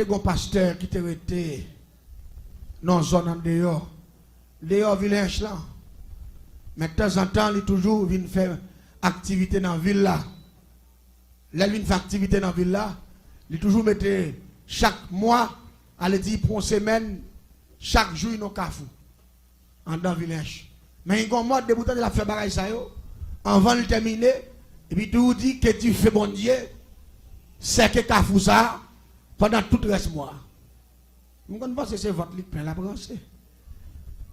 te gon pasteur qui te rete dans zone en dehors village là. Mais de temps en temps, il toujours vient faire activité dans la ville là. Là, il vient faire activité dans la ville là. Il toujours mettait chaque mois, allez dire pour une semaine, chaque jour, il y a un cafou. En dans le village. Mais il y a un mode de bouton de la faire bagaille ça yo. Avant de terminer, et puis tout dit que tu fais bon Dieu, c'est que cafou ça pendant tout le reste mois. Je pense que c'est votre lit plein la branche.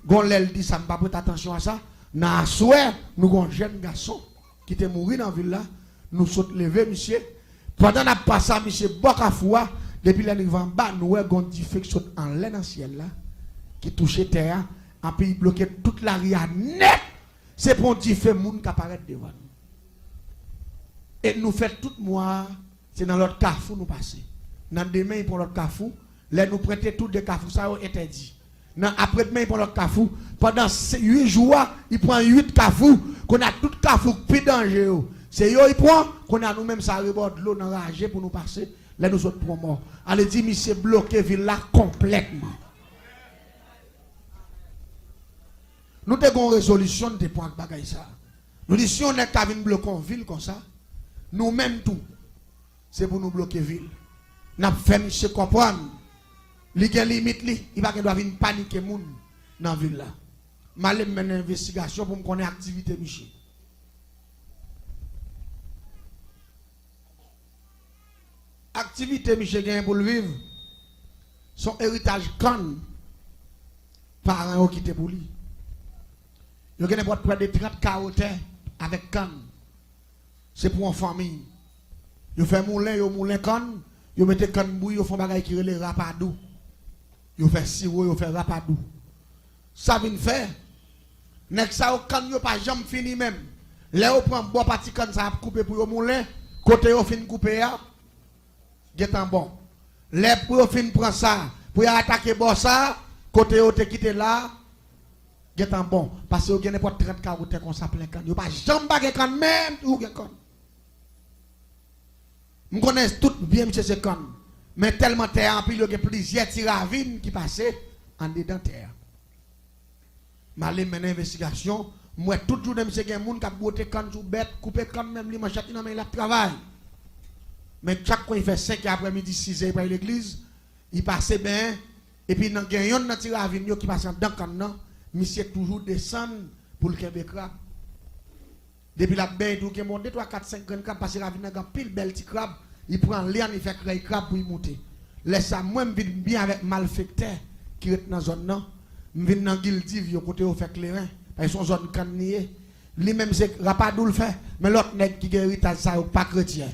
Gonlel dit ça, ne pas prêter attention à ça. Dans souhait, nous avons un jeune garçon qui était mort dans la ville là. Nous sommes levés, monsieur. Pendant qu'on a passé, monsieur, Bokafoua, depuis l'année en bas, nous avons une diffection en l'air dans le ciel là, qui touchait terre, et puis il bloquait toute la ria net. C'est pour dire que les gens qui apparaissent devant nous. Et nous faisons tout mois, c'est dans l'autre cafou nous passer. Dans demain, pour l'autre cafou, là nous prêter tout des cafous, ça a été dit. Après-demain, pour l'autre cafou, pendant 8 jours, il prend 8 cafous, qu'on a tout cafou plus dangereux. C'est eux, il prend, qu'on a nous-mêmes, ça reborde l'eau dans la pour nous passer. Là, nous autres, pour mort. Allez, dit, monsieur, bloqué ville là complètement. Nous avons une résolution de points de ça. Nous disons, si on est qu'à venir bloquer une ville comme ça, nous-mêmes tout, c'est pour nous bloquer ville. Nous avons fait monsieur comprendre. Il y a une limite, il va doit venir paniquer moun dans la ville là. Je vais mener une investigation pour me connaître l'activité Michel. Activité Michel gagne pour le vivre. Son héritage can parents qui étaient pour lui. Il y a près de 30 carottes avec can. C'est pour une famille. Il fait moulin can, il met can bouille, il fait bagay qui relève rapadou. Il fait sirop, il fait rapadou. Ça vient faire. Nek ça au can yo pas jamais fini même. Là on prend bon parti can ça couper pour yo moulin, côté yo fin couper ya. Getan bon. Les pour fin prend ça pour attaquer bon ça, côté yo te quitter là. Getan bon parce que yo gen n'importe 30 carottes comme ça plein can. Yo pas jamais bagay can même ou gen can. Je connais tout bien monsieur ce can. Mais tellement terre, puis il y a plusieurs tiravines qui passaient en dedans terre. Je vais mener une investigation. Moi, tout le jour, je suis un monde qui a bouté quand sous bête, coupé quand même, il m'a châti dans le travail. Mais chaque fois, il fait 5 après-midi, 6 heures après l'église, il passait bien. Et puis, il y a un tiravine qui passe dans le canot. Monsieur toujours descend pour le Québec. Depuis la baie, il y a 2, 3, 4, 5 grands crabes, parce qu'il y a un pile bel petit crabe. Il prend l'air, il fait créer crabe pour y monter. Laisse ça, moi, je vis bien avec malfecteurs qui est dans la zone. Je vis dans Gildiv, au côté où fait clairin. Parce qu'ils sont zone cannier. Lui-même, c'est Rapadou le fait. Mais l'autre nègre qui guérit, ça, pas chrétien.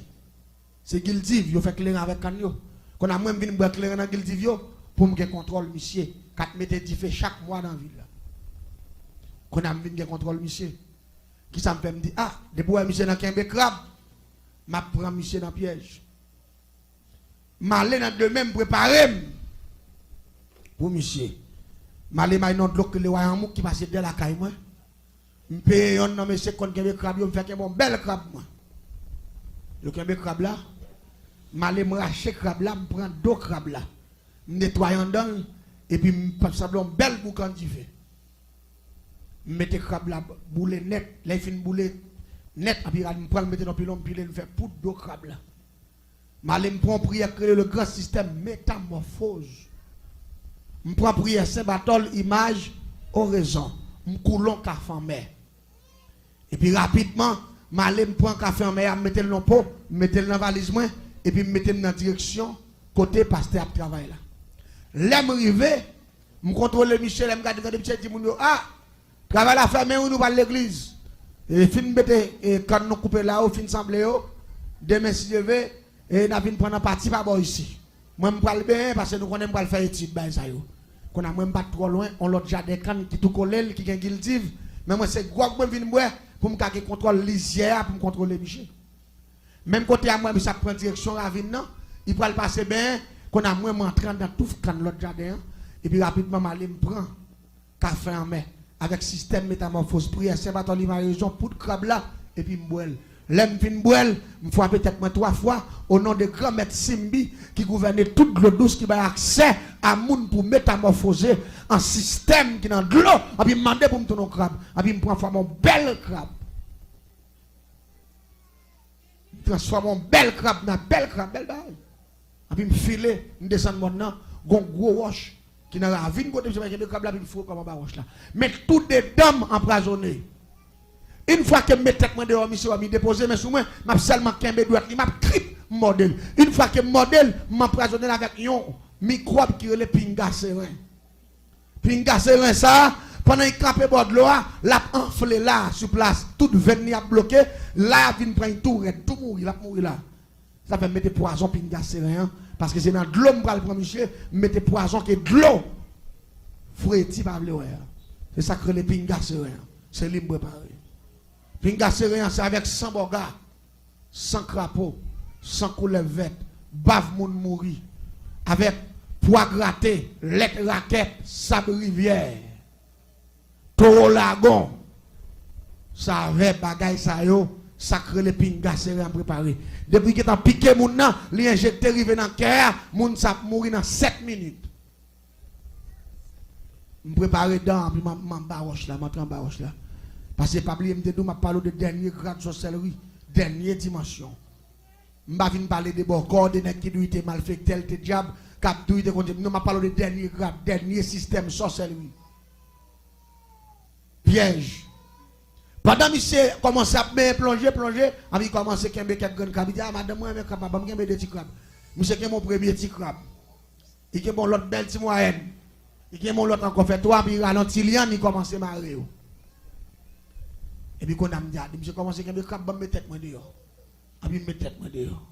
C'est Gildiv, il fait clairin avec canio. Qu'on a même venu boire clairin dans Gildiv pour me contrôle, monsieur. 4 mètres d'y fait chaque mois dans la ville. Qu'on a venu contrôle, monsieur. Qui ça me fait me dire, ah, depuis que monsieur dans Québec crabe, je prends monsieur dans le piège. Malé dans de même préparé pour monsieur. Malé m'a non bloc le royaume qui passe de la caille moi. Me paye un non monsieur kon Québec crabe, me fait un bon bel crabe moi. Le Québec crabe là, malé me racher crabe là, me prend 2 crabes là. Me nettoyant dedans et puis me passe un bel boucan d'y fait. Mettez crabe là boule net, les fin boule net et puis me prend mettre dans pilon pile faire poudre d'eau crabe là. Malé me prend prière créer le grand système métamorphose. Me prend prière Saint Barthol image oraison. Me coulon café en mer. Et puis rapidement malé me prend café en mer, mettre le dans pot, mettre le dans valise moi et puis mettre dans direction côté pasteur travail là. L'aime rivé, me contrôler Michel, me garder Michel dit moun yo ah travail la fermé ou nous pas l'église. Et fin mettre quand nous couper là au fin semblé yo demain si je vais et n'a vinn prendre parti pas bon ici. Moi me parle bien parce que nous connaissons pas faire étude ba ça yo. Qu'on a même pas trop loin, on l'autre jardin can qui tout collé qui gagne Gildiv, mais moi c'est gros moi vinn boire pour me garder contrôle lisière pour me contrôler Michel. Même côté à moi ça prend direction ravine non, il peut le passer bien qu'on a moi m'entrant dans tout can l'autre jardin et puis rapidement m'aller me prend café en main avec système métamorphose prière Saint Bartholomew raison pour crabe là et puis me boire. L'aime fin boel, me fois peut-être moi 3 fois au nom de grand maître Simbi qui gouvernait toute l'eau douce qui a accès à moun pour métamorphoser un système qui dans de l'eau, a puis demander pour me tourner crabe, a puis me prendre mon bel crabe. Transforme mon bel crabe dans bel crabe, bel bail. A puis me filer, me descendre maintenant, gon gros roche qui n'a la vie côté de crabe là puis faut comme un roche là. Mais toutes des dames emprisonnées. Une fois que mes têtes moi dehors, monsieur, m'a déposé mes sous moi, m'a seulement kembe droite, m'a crip modèle. Une fois que modèle m'emprisonné avec un microbe qui est pinga serein. Pinga serein ça, pendant qu'il campe bord de l'eau, l'a enflé là sur place, toute veine a bloqué, là vient prendre tout mourir, l'a mourir là. Ça fait mettre poison pinga serein parce que c'est dans de l'eau m'pral prendre monsieur, mettre poison que de l'eau. Fréti pas le ouais. C'est ça que les pinga serein. C'est libre préparé. Pinga serein c'est avec 100 boga, 100 crapaud, 100 couleuvres vertes, bave moun mouri, avec pois gratté, lettre raquette, sable rivière, taureau lagon, ça avec bagay ça yo, ça crée les pinga serein préparé. Depuis que t'as piqué moun nan, li injecté rive dans cœur, moun sa mouri dans 7 minutes. Me préparer dans puis m'a baroche là, m'entrer en baroche là. Parce que pas oublier me m'a parlé de dernier grade de sorcellerie, dernière dimension. M'pa vinn parler de bon corps de nèg qui doit être mal fait tel te diable, cap doit être contre non m'a parlé de dernier grade, dernier système sorcellerie. Piège. Pendant monsieur commence à plonger, puis commence à kembe quelques grands crabes, il dit ah madame moi même capable me kembe des petits crabes. Monsieur qui mon premier petit crabe. Il qui mon l'autre belle petit moyenne. Il qui mon l'autre encore fait 3 puis ralenti lian, il commence à marrer. Et puis quand on me dit, monsieur commence à me mettre tête moi dehors. Et puis me tête moi dehors.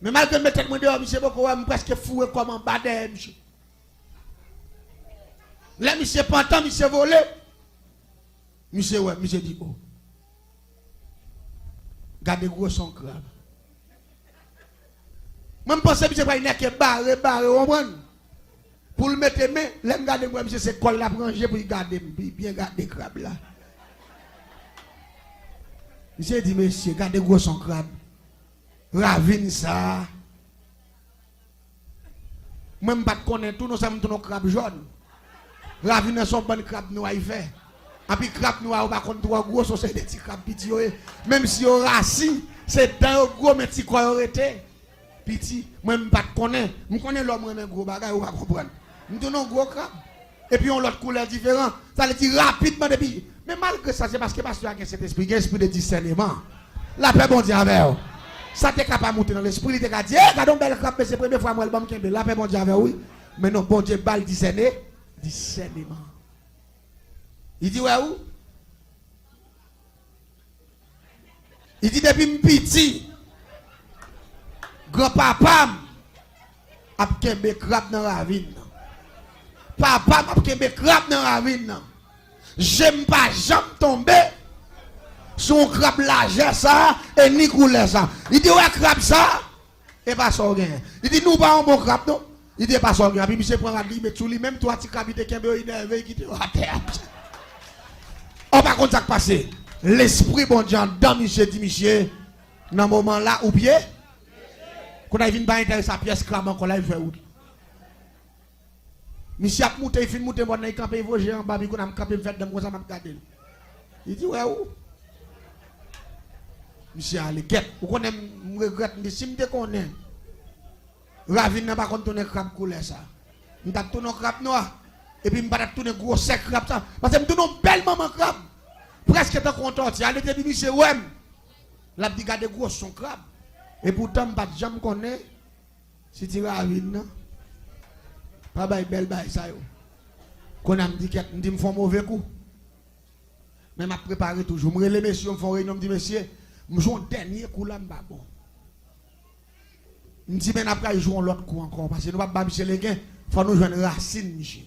Mais malgré me tête moi dehors, monsieur beaucoup presque fou comme en bas de monsieur. Là monsieur pantant, monsieur volé. Monsieur ouais, monsieur dit oh. Gardez gros son crabe. Moi je pense que monsieur va y que barré, on prend. Pour le mettre main, là me garder moi monsieur c'est colle la ranger pour garder bien garder crabe là. Monsieur dit, monsieur, gardez gros son crabe. Ravine ça. Moi, je ne connais pas tout, nous sommes tous nos crabes jaunes. Ravine son bon crabe noir, il fait. Et puis, crabe noir, on va contre trois gros, c'est des petits crabes petits. Même si on racine, c'est dans gros, mais petit quoi été. Petit, moi, je ne connais pas. Je connais l'homme, un gros bagage, on va comprendre. Nous donnons gros crabe. Et puis, on l'autre couleur différente. Ça veut dire rapidement depuis. Mais malgré ça, c'est parce que pasteur a cet esprit, l'esprit de discernement. La paix, bon Dieu, avec vous. Ça t'es capable de monter dans l'esprit, il t'es capable de dire, eh, regardons belle crabe, c'est la première fois moi, le bon Kembe. La paix, bon Dieu, avec oui. Mais non, bon Dieu, balle discernement. Il dit, ouais, où? Il dit, depuis petit, grand-papa a Kembe crabe dans la ravine. Papa a Kembe crabe dans la ravine. J'aime pas jamais tomber sur un crabe large ça et ni couler ça. Il dit ouais crabe ça et pas ça rien. Il dit nous pas un bon crabe non. Il dit pas ça rien. Puis monsieur prend la dit mais tout lui même toi tu crabe te kembe énervé qui te à terre. On pas contre ça passer. L'esprit bon Dieu dans monsieur dit monsieur dans moment là ou bien quand il vient pas intéresser sa pièce crabe encore là il fait où. Monsieur a monté, il fait monter, moi, il campe, il va gérer en bas, il a campé, il fait de moi, ça m'a regardé. Il dit, ouais, où? Monsieur a les guettes. Vous connaissez, je regrette, si je connais, Ravine n'a pas tourné crabe couleur ça. Je vais tourner crabe noir, et puis je vais tourner gros sec crabe ça. Parce que je tourne un bel moment crabe. Presque tant content, il a été dit, monsieur, ouais, la dit, garde gros son crabe. Et pourtant, je ne sais pas connais, si tu Ravine, non? Pas bail belle bail ça yo. Qu'on a me dit qu'elle me dit me font mauvais coup. Mais m'a préparé toujours. Me les messieurs me font réunion me dit monsieur, me joue un dernier coup là m'ba bon. Me dit mais après jouer l'autre coup encore parce que nous pas monsieur les gains, faut nous joindre racine monsieur.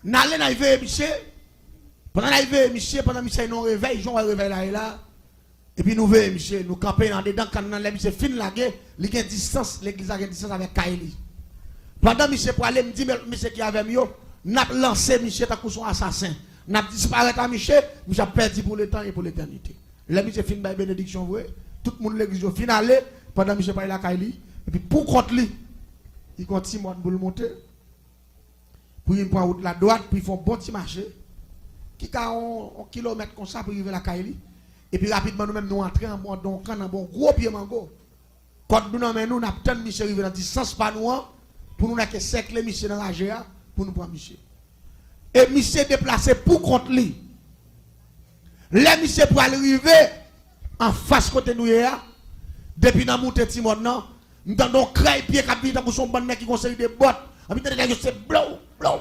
N'allez n'arriver monsieur. Pendant l'arrivée monsieur, pendant monsieur nous réveille, joue réveil là et là. Et puis nous voyons monsieur, nous camper dans dedans quand nous monsieur fin la guerre, il y a distance, l'église a une distance avec Kaili. Pendant monsieur pour aller me dit monsieur qui avait mieux, n'a lancé monsieur ta son assassin. N'a disparaît à Michel, nous avons perdu pour le temps et pour l'éternité. Là, Michel fin by bénédiction, vrai. Tout le monde l'église finale pendant Michel parle la Kaili. Et puis pour contre lui, il compte 6 mois pour le monter. Pour il prend route la droite, puis ils font bon petit marché. Qui a un kilomètre comme ça pour arriver à la Kaili. Et puis rapidement, nous-mêmes, nous entrons en bon gros pied mango. Quand nous nous avons Michel arrivé dans distance pas nous, pour nous que cercle Michel dans la GA, pour nous prendre Michel. Et Michel déplacé pour contre lui. Les Michel pour arriver en face côté nous, depuis nous monter Timon, nous avons créé pied qui pour son bon qui conseille des bottes. Et puis c'est blow. Quand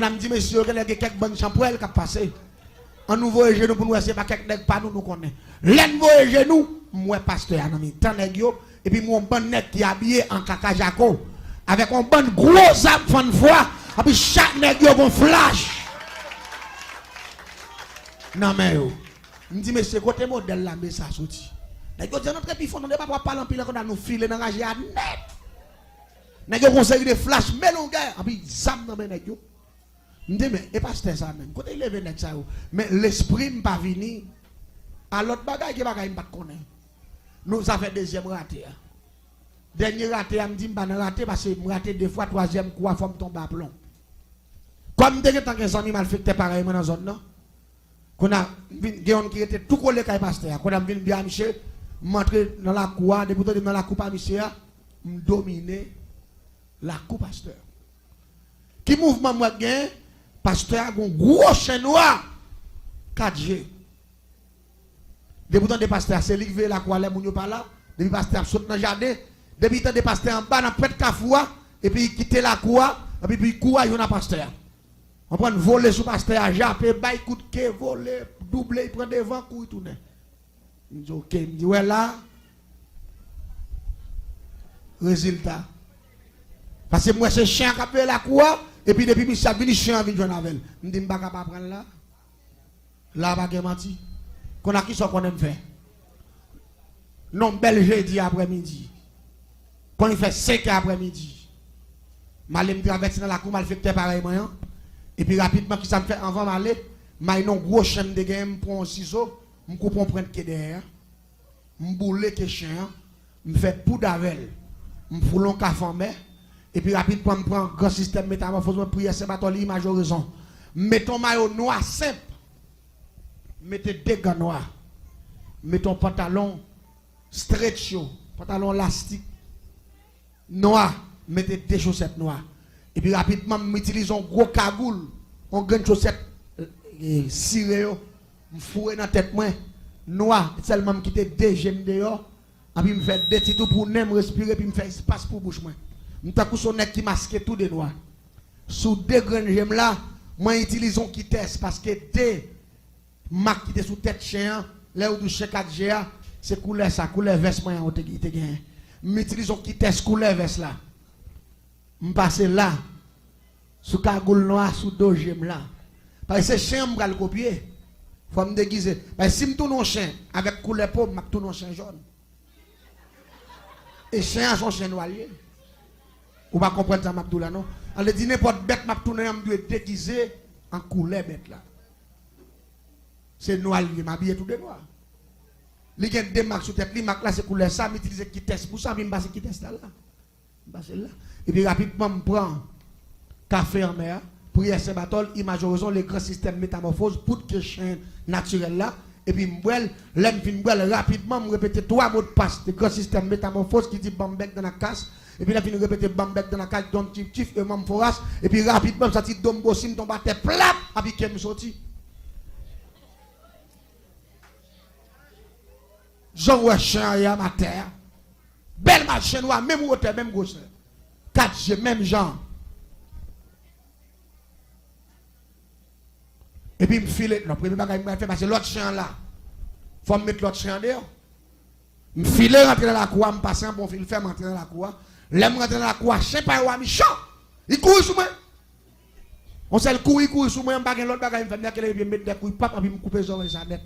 on me dit, monsieur, il y a quelques bonnes champouelles qui passé. En nous voyons genoux pour nous, c'est pas quelques nègres, pas nous connaissons. L'un voyons genoux, moi, pasteur, et puis mon bon nègre qui est habillé en caca jaco, avec un bon gros âme fan foi, et puis chaque nègre a un flash. Non, mais je me dis, monsieur, côté modèle là, mais ça sorti. Les gens disent, notre pifon, on ne peut pas parler en pile, on a nous filer dans la GA net. Les gens conseillent des flashs, mais l'on gagne, et puis zam dans les gens. Je dis, mais, et pasteur ça même, quand il est venu ça, mais l'esprit n'est pas venu. À l'autre bagaille, qui bagaille, pas connaître. Nous avons fait deuxième raté. Dernier raté, je me dis, je ne raté parce que je raté 2 fois, 3e coup, il faut me tomber à plomb. Comme je dis, tant que ça mal fait pareil dans la zone, non? Qu'on a un qui était tout collé avec pasteur. Quand on a vu bien Michel, m'entrer dans la cour, débuter dans la cour à Michel, me dominer la cour pasteur. Qui mouvement moi gain? Pasteur a un gros chien noir 4G. Depuis que pasteur c'est livré la quoi les moun yo pas là, depuis pasteur saute dans le jardin, depuis que pasteur en bas dans pète cafoua et puis il quitte la cour et puis il court il y a pasteur. On prend voler sous pasteur, japper bail coup de quai, voler, doubler, il prend devant courir tourner. Il dit OK, il dit ouais là résultat. Parce que moi c'est chien qui a fait la cour. Et puis depuis ça vient chien vient jouer avec. Me dit pas capable prendre là. Là pas menti. Qu'on a qui soit qu'on aime faire. Non bel jeudi après-midi. Quand il fait 5 après-midi. Malem traverse dans la cour mal fait pareillement. Et puis rapidement qui ça me fait avant m'aller, m'a non gros chaîne de game pour un ciseau, me coupe on prendre que derrière. Me boule que chien, me fait poudre avec. Me foule un café en mer. Et puis rapidement, je prends un grand système métamorphose, je prie c'est bâton l'image horizon. Mettons maillot noir simple. Mettez 2 gants noirs. Mettons pantalon stretch, pantalon élastique noir. Mettez 2 chaussettes noires. Et puis rapidement, m'utilisons un gros cagoule, un grand chaussette ciré, je fouille dans la tête noir, seulement me quitter 2 gemmes dehors. Et puis me fait 2 petits tours pour me respirer, puis me fait espace pour bouche moi. M'takou son nèg qui masque tout de noir. Sous 2 grandes gemmes là, moi utilisons qui test parce que 2 marques qui étaient sous tête chien, là où touche 4G, c'est couleur ça, couleur veste moi on te gagne. M'utilisons qui test couleur veste là. M'passe là sous cagoule noir sous 2 gemmes là. Parce que chien m'va le copier. Faut me déguiser. Parce que si m'tourne un chien avec couleur peau, m'a tourne un chien jaune. Et chien son chien noir. Ou pas comprendre ça, Mabdoula, non? On le dit n'importe bête, m'a tourné, on doit déguiser en couleur bête là. C'est noir, il m'a habillé tout de noir. Il y a 2 marques sur tête, les marques là, c'est couleur ça, m'utilise qui teste pour ça, je passe qui teste là. Là. Et puis rapidement, je prends café en mer, prière Saint-Barthol, image horizon, les grands systèmes métamorphose, pour que chien naturel là. Et puis, je rapidement, je répète 3 mots de passe, le grand système métamorphose qui dit bambek dans la casse. Et puis là, je répète bambek dans la casse, don tif, et mam foras. Et puis rapidement, ça dit dombo sim, tombe à terre, plap, et puis qu'elle me sorti. Jean ouais chien à ma terre. Belle machine noire, même hauteur, même grosseur. 4G, même genre. Et puis, je me file, le premier bagage que je fais, parce que l'autre chien là, il faut me mettre l'autre chien dehors. Je me file, rentrer dans la cour, je me passe un bon fil, faire rentrer dans la cour. Là, je rentre dans la cour, je ne sais pas où je suis. Il court sur moi. On sait le coup, il court sur moi, je ne l'autre bagage, je me mettre des couilles, papa, puis je me coupe les oreilles, ça net.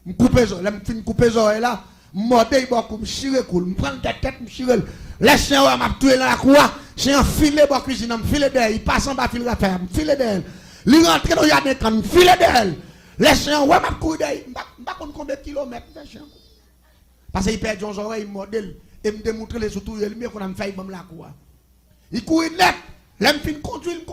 Je me coupe les oreilles, là, je me coupe les oreilles là, je me mordais, je me chire, je me prends la tête, je me chire. Les chiens m'a tué dans la cour, chien filé dans la cuisine, me filé d'elle, il passe en bas fil raffaire, me filé d'elle. Il rentre dans le jardin quand me filé d'elle. Les chiens m'a couru d'elle, pas combien de kilomètres les chiens. Parce qu'il perd son oreille modèle et me démontrer les surtout il mieux qu'on a fait la cour. Il court net, l'aime fin conduire, il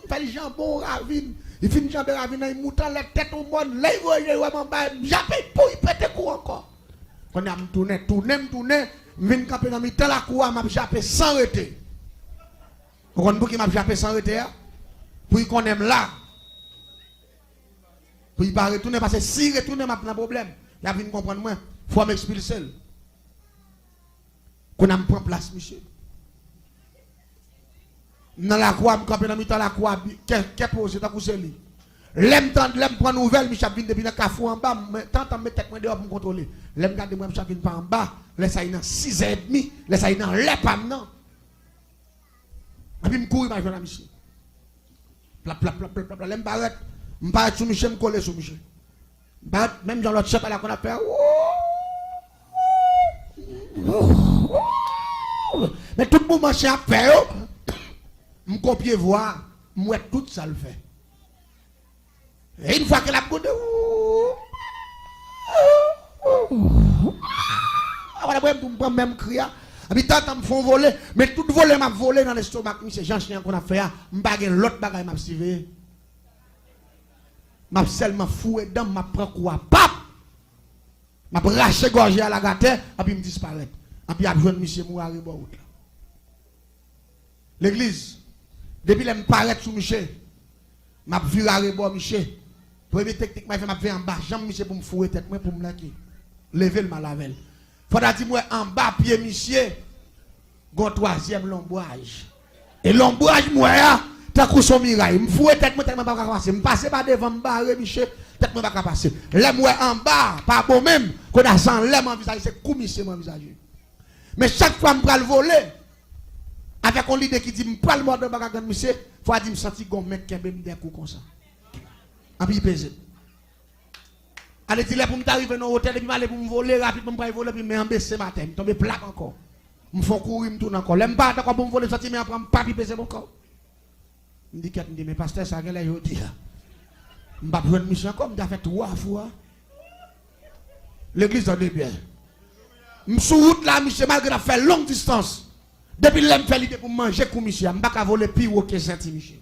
fait le jambon ravine. Il finit jambon ravine, il monte la tête au monde, là il voit vraiment bas, j'appelle pour il pète coup encore. Quand on a tourné, vient camper dans mi-temps la cour, m'a jappé sans arrêter. Vous comprenez pour qu'il m'a jappé sans arrêter? Pour qu'on aime là. Pour il pas retourner parce que si retourner m'a un problème. Il a venu comprendre moi, faut m'expulser. Qu'on a prend place monsieur. Dans la cour, me camper dans mi-temps la cour, qu'est posé ta coucher lui. L'aime prendre nouvelle, Michel vient depuis le cafou en bas, tant me tête moi dehors pour me contrôler. L'aime garder moi Michel vient pas en bas, laisse ça dans 6h30, laisse ça dans les pam non. Et puis me courir ma jeune Michel. Plap l'aime paraît, me paraît sur Michel, me coller sur Michel. Même dans l'autre chef là qu'on a fait. Mais tout le monde marche à faire, me copier voir, moi tout ça le fait. Et une fois que la boude, voilà, je même crier. Et tant me font voler, mais tout voler m'a volé dans l'estomac. C'est Jean Chien qu'on a fait, je bague l'autre bagaille m'a suivi. M'a seulement foué dans m'a prend quoi, pap. M'a raché gorgé à la gâte, et puis me disparaître. Et puis a besoin de monsieur Mouari Bout. L'église, depuis que je paraît sous Michel, m'a vu à rebord Michel. Premier technique, m'a fait en bas, jambe Michel pour me fouer tête, pour me laquer. Lever le malavel. Faudra dire moi en bas, pied Michel, gon troisième l'ombrage. Et l'ombrage, moi, t'as coup son mirail. Me fouet tête, moi, tellement pas passer. Me passer pas devant me barrer Michel, tête, moi, pas passer. L'aime, moi, en bas, pas bon même, qu'on a sans l'aime en visage, c'est comme Michel, mon visage. Mais chaque fois, je me voler. Avec un leader qui dit, je prends le mot de bagarre, monsieur, il faut dire, je me sens que mec qui a des coups comme ça. Et puis il pèse. Allez, dis-le pour m'arriver dans l'hôtel, et puis aller pour me voler rapidement, pour me voler, puis me baisser ma tête, je tombe plaque encore. Je me fais courir, je me tourne encore. Je me bats encore pour me voler, je me prends pas, puis pèse mon corps. Je me dis, mais pasteur, ça, qu'elle a dit. Je ne vais pas prendre mission comme je fait 3 fois. L'église en est bien. Je suis sur route là, monsieur, malgré la fait longue distance. Depuis que je fais l'idée pour manger comme monsieur, je ne vais pas voler plus haut que Saint-Michel.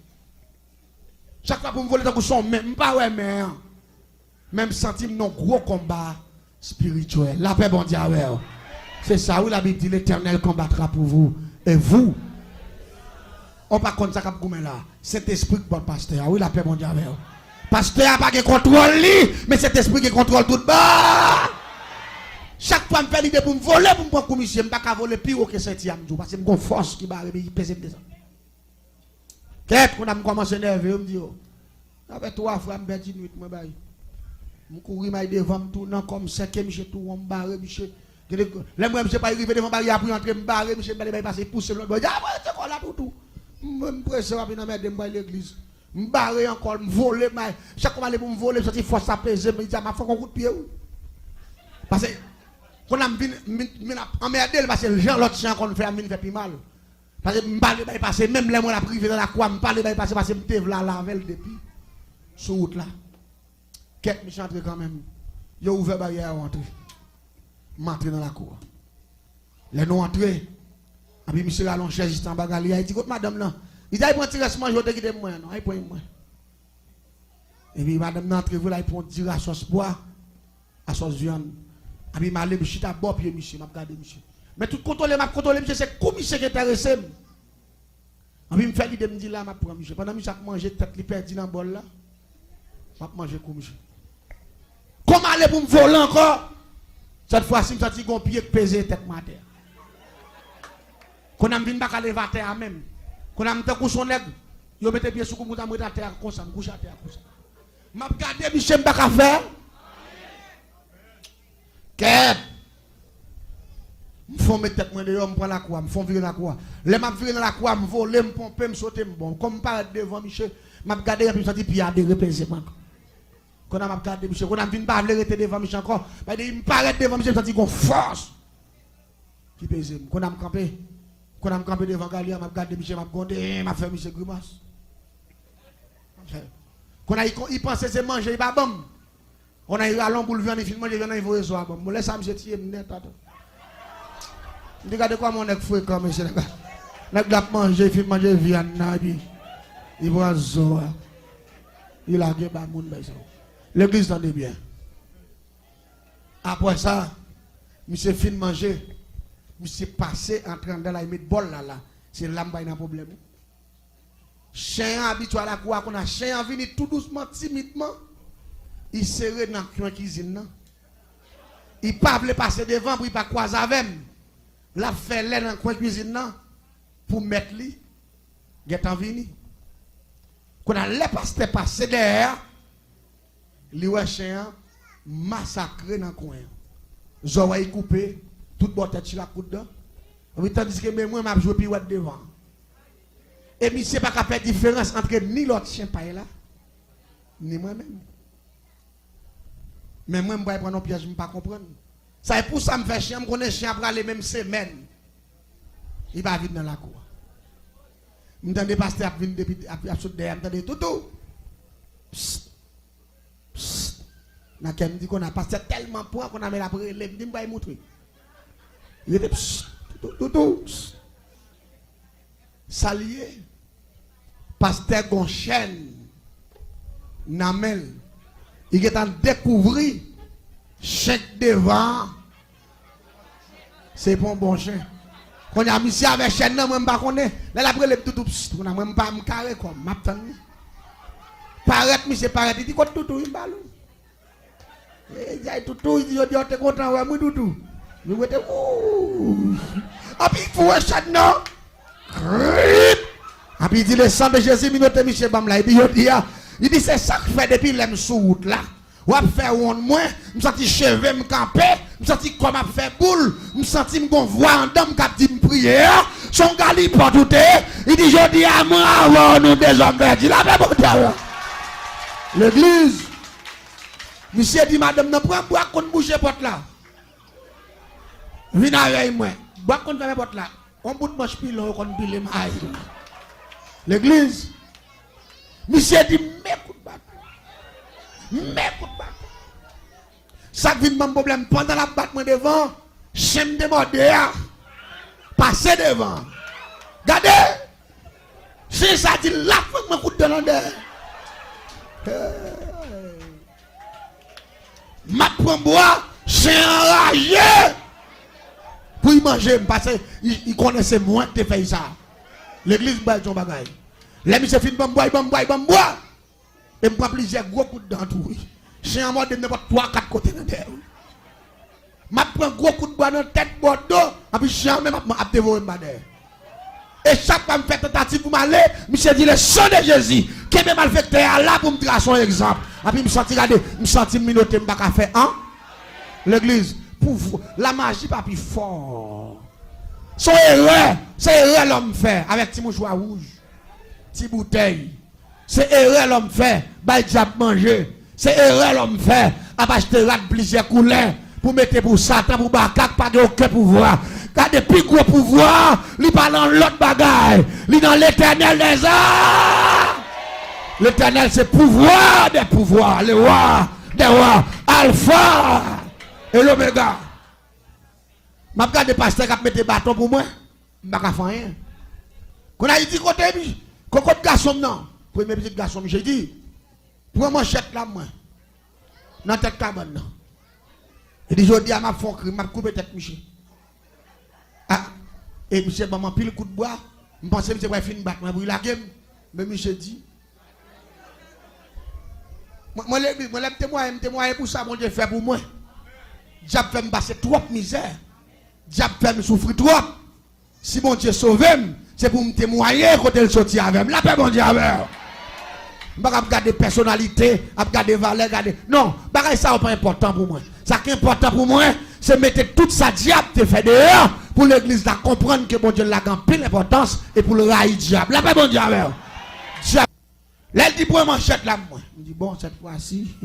Chaque fois pour me voler dans le son, même pas ouais, mais même sentir non gros combat spirituel. La paix, bon Dieu, c'est ça où la Bible dit l'Éternel combattra pour vous. Et vous, on pas contre ça comme là. Cet esprit bon pasteur, oui, la paix, bon Dieu, pasteur n'a pas de contrôle, mais cet esprit qui contrôle tout bas. Chaque fois, je fais l'idée pour me voler, pour me prendre comme monsieur, je ne vais pas voler plus haut que Saint-Yam, parce que j'ai une force qui va arriver, il pèse des ans. Qu'est-ce qu'on a commencé à nerver, je me dis, avec 3 fois, je me dis, je courir devant, je tourne comme 5e, je tourne, je barre, monsieur. Là, moi, je ne pas arriver devant, je vais entrer, je barre, monsieur, je vais passer, pousser l'autre, je dis, ah, c'est quoi là, tout. Je me presse, je vais dans l'église. Je barre encore, je voler, chaque fois, je vais me voler, je dis, force à peser, je me dis, ma foi, un coup de pied. Parce que, quand on a emmerdé, parce que les gens, l'autre chien qu'on fait, il fait plus mal. Parce que je ne parle pas passer, même les mois la privé dans la croix, je ne parle pas passer parce que je me là la veille depuis. Sur route là. Quelques méchants entrent quand même. Ils ont ouvert la barrière à entrer. Je suis dans la cour. Les non entrés. Et puis monsieur allons chercher juste en bagarre. Il dit, madame là, il dit, il prend un tirage, je vais te moi. Non, il prend moi. Et puis madame d'entrée, vous là, il prend un tirage à sauce bois, à sauce viande. Et puis je suis à bord, puis monsieur, je regarde monsieur. Mais tout contrôler, monsieur, c'est comme monsieur qui est intéressé. Et puis je me fait l'idée, je me dis là, je prends monsieur. Pendant que je mange tête, il perdu dans le bol là. Je vais manger comme monsieur. Comment aller pour me voler encore? Cette fois-ci, je me suis dit, un pied qui pèse tête ma terre. Quand on a vu à lever à terre même. Quand on a mis un son nègre, je mets pied sur le couche à terre comme ça, je couche à terre comme ça. Je regarde monsieur, je ne vais pas faire. Qu'est-ce? Je fais mes têtes, je prends la croix, je fais virer la croix. Je virer dans la croix, je vole, je pompe, je saute, bon. Comme je parle devant Michel, je regarde et puis je dis, puis il y a des repaisements. Quand on a regardé Michel, quand on a vu une barre devant Michel encore, je me paraît devant Michel, je dis, qu'on force. qui pèse. Quand on a campé, devant Galia, m'a regardé Michel, m'a gondé, m'a fait Michel grimace. Quand il pensait c'est manger, il pas bon. On a eu à l'homme pour le venir, il manger, il faut soir bon. Moi laisse ça me tirer net attends. Regardez quoi mon nèg fouet comme monsieur nèg. Nèg l'a manger, il manger viande na puis il voit zo. Il a gagné ba moun beso. L'église tendez bien. Après ça, monsieur fin manger, monsieur passé entrant dans la mettre bol là. C'est là m'pa un problème. Chien habitué à la cour qu'on a chien venu tout doucement timidement. Il serré dans la cuisine là. Il pas voulait passer devant pour il pas croiser avec. La fait l'air dans la cuisine là pour mettre lui. Get en vini. Quand on a les pasteur passer derrière, li ouais chien massacré dans le coin. Zoé coupé, toute bonne tête sur la coude dedans. Oui, tandis que moi m'a joué puis devant. Et mi c'est pas qu'à faire différence entre ni l'autre chien paille là ni moi-même. Mais moi je vais prendre un piège, je ne pas comprendre. Ça est pour ça me fait chien, je connais chien après les mêmes semaines. Il va vite dans la cour. Je m'entendais pasteur venir depuis absolument derrière, m'entendez tout. Psst. Psst. N'a qu'elle me dit qu'on a pasteur tellement point qu'on a mis la prélève, je ne vais pas montrer. Il était psst. Tout. Salier. Pasteur Gonchen. Namel. Il est en découvrir chèque devant. C'est pour un bon chien. Quand on a mis ça avec chien, moi je ne sais pas. Là, après, tout, on a même pas me carré comme m'attend. Paraît, monsieur, paraît. Il dit, quoi, tout, il m'a il dit, tout, il dit, tu es content, ouais, moi, tout. Je vais te ouh. Ah, puis, il faut un chien, non? Ah, puis, il dit, le sang de Jésus, il dit, monsieur, Bamla, il dit, c'est ça que fait depuis l'aime sous route là. Ou à faire un moins, me senti cheveux me camper, me senti comme à faire boule, me senti me voir en dame qui dit me prier. Son gars il porte tout il dit je dis à moi avant nous des hommes verts. La même l'église. Monsieur dit madame ne prend bois qu'on bouge porte là. Viens avec moi. Bois qu'on ferme porte là. On bout de manche pile on pile maille. L'église. Monsieur dit m'écoute pas. Ça vient mon problème pendant la battement devant, j'aime demander passer devant. Regardez, c'est ça dit là faut me coup de l'endeur. Ma prend bois, c'est enragé pour y manger parce qu'il connaissait moins que tu fais ça. L'église baille son bagage. Les monsieur fin bon bois. Et je prends plusieurs gros coups de dents tout. J'ai un mode de n'importe 3-4 côtés dans terre. Je prends gros coups de bois dans la tête, bordeaux, et puis jamais je dévorer ma terre. Et chaque fois que je fais tentative pour m'aller, je dis le sang de Jésus, qui est malfaiteur là pour me tracer un exemple. Et puis je me sens regarder, je me sens minoté, je ne peux pas faire un. L'église, pour vous, la magie pas plus fort. C'est erreur l'homme fait avec petit mouchoir rouge, petit bouteille. C'est erreur l'homme fait, bah diable manger. C'est erreur l'homme fait, à acheter plusieurs couleurs pour mettre pour Satan, pour Bakak, pas de aucun pouvoir. Car depuis gros pouvoir, il parle dans l'autre bagaille, il dans l'éternel des arts. L'éternel c'est pouvoir des pouvoirs, le roi des rois, Alpha et l'Oméga. Je regarde le pasteur qui a mis des bâtons pour moi, je ne vais pas faire rien. Quand on a dit côté, quand on garçon non. Premier petit garçon, j'ai dit, prends manchette là, moi, dans la tête cabane. Il dit, je dis à ma fond, je vais couper tête, Michel. Ah, et Michel, maman, pile coup de bois, je pensais que Michel va finir battre, mais la game, mais Michel dit, moi, je témoigne pour ça, mon Dieu fait pour moi. Diable fait me passer trop de misère. Diable fait me souffrir trop. Si mon Dieu sauve, c'est pour me témoigner quand il sortit avec moi. La paix, mon Dieu, avec moi. Je ne vais pas regarder personnalité, regarder valeur, regarder. Non, ça n'est pas important pour moi. Ça qui est important pour moi, c'est mettre toute sa diable te fait dehors pour l'église de comprendre que mon Dieu l'a gampé l'importance et pour le railler diable. La paix, mon Dieu, avec moi. Diable. Là, il dit pour manchette là, moi. Je dis, bon, cette fois-ci,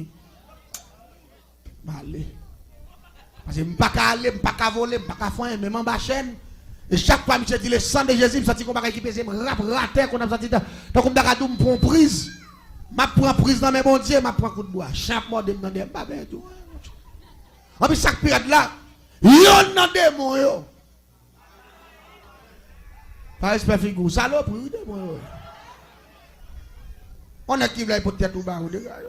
allez. Parce que je ne peux pas aller, je ne peux pas voler, je ne peux pas faire, même en bas chaîne. Et chaque fois, je dis le sang de Jésus, je sens qu'on va équiper, je me rater, qu'on a senti, donc on me prend prise. Je prends prise dans mes bons dieux, je prends coup de bois. Chaque mois, je me demande, je tout. En plus, chaque période là, il y a un démon. Par respect, figure, salope, oui, démon. On a qui veut peut-être ou bas ou de gars.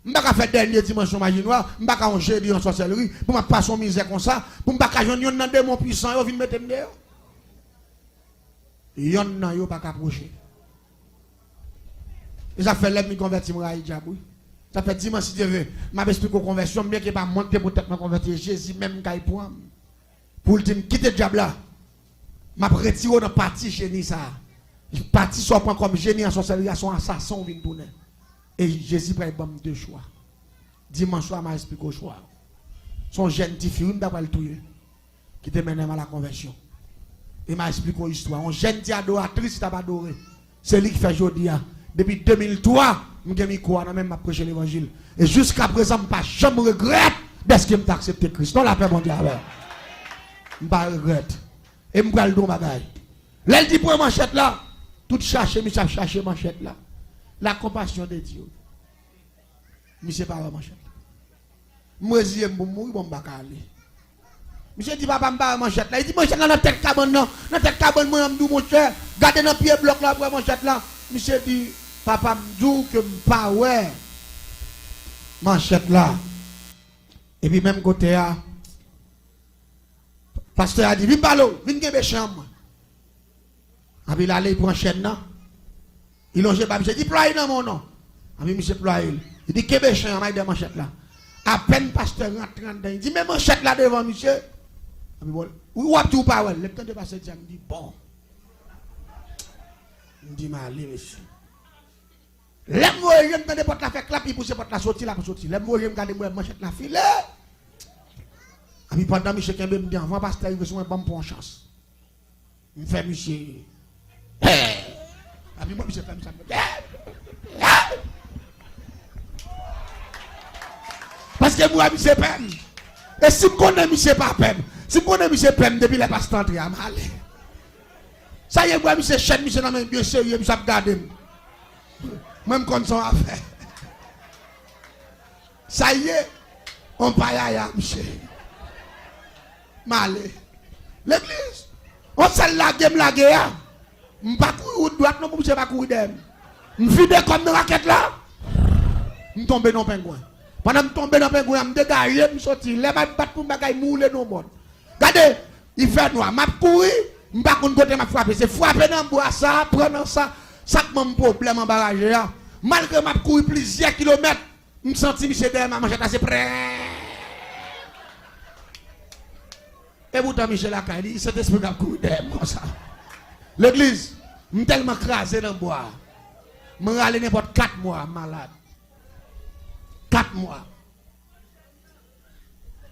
Je ne vais pas faire dernier dimension magie noire, je ne vais pas faire jeudi en sorcellerie, pour ne pas passer misère comme ça, pour ne pas faire un démon puissant, il vient mettre dehors. Il y en a qui ne pas approcher. Et ça fait l'homme qui convertit à Hijabou. Ça fait 10 ans si Dieu veut. Je m'explique aux conversions, bien que pas monter pour peut-être me convertir. Jésus même qui pour le dire, quitter le diable là. Je retire dans partie génie ça. Je parti sur point comme génie en sorcellerie, son assassin vient tourner. Et Jésus prend deux choix. Dimanche soir, je m'explique au choix. Son jeune petit fille, d'après le tuer, qui te mène à la conversion. Et m'a expliqué une histoire. Un jeune petit adoratrice qui t'a pas adoré. C'est lui qui fait aujourd'hui. Depuis 2003, je suis quoi, même à prêcher l'évangile. Et jusqu'à présent, je ne regrette de ce que j'ai accepté Christ. Non, la paix mondiale. Je ne regrette. Et je vais le don bagaille. Là, il dit pour manchette là, tout chercher, mais ça chercher manchette là. La compassion de Dieu. Je ne sais pas manchette. Moi, je suis mourir, je ne vais pas aller. Monsieur dit papa me manchette là. Il dit manchette là dans tête cabane non. Dans tête cabane moi me dit mon cher, gardez dans pied bloc là pour manchette là. Monsieur dit papa me dit que pas ouais. Manchette là. Et puis même côté là. Pasteur a dit viens parler, viens gagner chambre. Et puis là il prend chaîne là. Il longe pas monsieur dit ployer dans mon nom. Et puis monsieur ployer. Il dit que chambre avec des manchettes là. À peine pasteur rentre dedans, il dit mais manchette là devant monsieur. Ou tu pas ouais, le temps de passer je me dis bon. Je me dis mais allez monsieur. L'aime moi je me porte la faire clap il pousse porte la sortir là pour sortir. L'aime moi je me garder moi manchette la filet. Et puis pendant monsieur Kembe me dit avant pasteur il veut son bon pour chance. Il me fait monsieur. Et puis moi monsieur fait ça. Parce que moi monsieur peine. Et si je connais monsieur pas peine. Si je connais monsieur peine depuis les pasteur entré à mal. Ça y est moi monsieur chèque monsieur dans bien sérieux monsieur regarder. Même quand son affaire. Ça y est on paye à monsieur. Malé. L'église. On s'est lagué là. Je pas courir de droite non pour monsieur pas courir d'elle. Je vide comme dans raquette là. Je tombe dans pingouin. Pendant que je tombe dans le pingouin, je me dégage, je sorti. Les mains battent pour me mouler dans le monde. Regardez, il fait noir. Je cours, je ne sais pas côté je frappe. C'est frapper dans le bois, ça, prendre ça. Ça qui m'a un problème en barrage. Malgré que je cours plusieurs kilomètres, je me sens que Michel derrière ma manchette assez près. Et pourtant, Michel a dit, cet esprit qui a couru derrière comme ça. L'église, je suis tellement crasé dans le bois. Je suis allé n'importe 4 mois malade. 4 mois.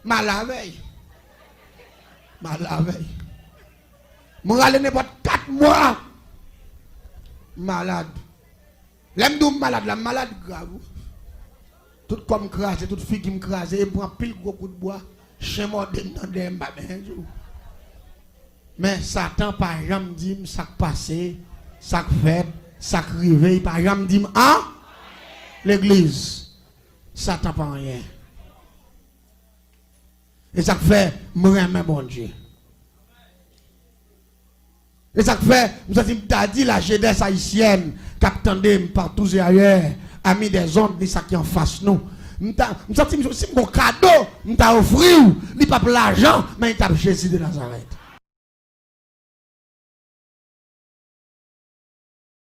Malade. Malade. Je suis allé n'importe 4 mois. Malade. L'aime malade, la malade grave. Tout comme crasé, toute fille qui me crase, et me prend pile gros coup de bois. Chez moi, dans des mais Satan, par exemple, dit ça passé, ça fait, ça réveille, par exemple, dit ah, l'église, Satan pas rien. Et ça fait, moi, bon Dieu. Et ça fait, nous avons dit la jeunesse haïtienne, qu'attendait partout et ailleurs, amis des ondes, ni ça qui en face nous. Nous avons dit, si mon cadeau, nous avons offert, il n'y a pas l'argent, mais il t'a Jésus de Nazareth.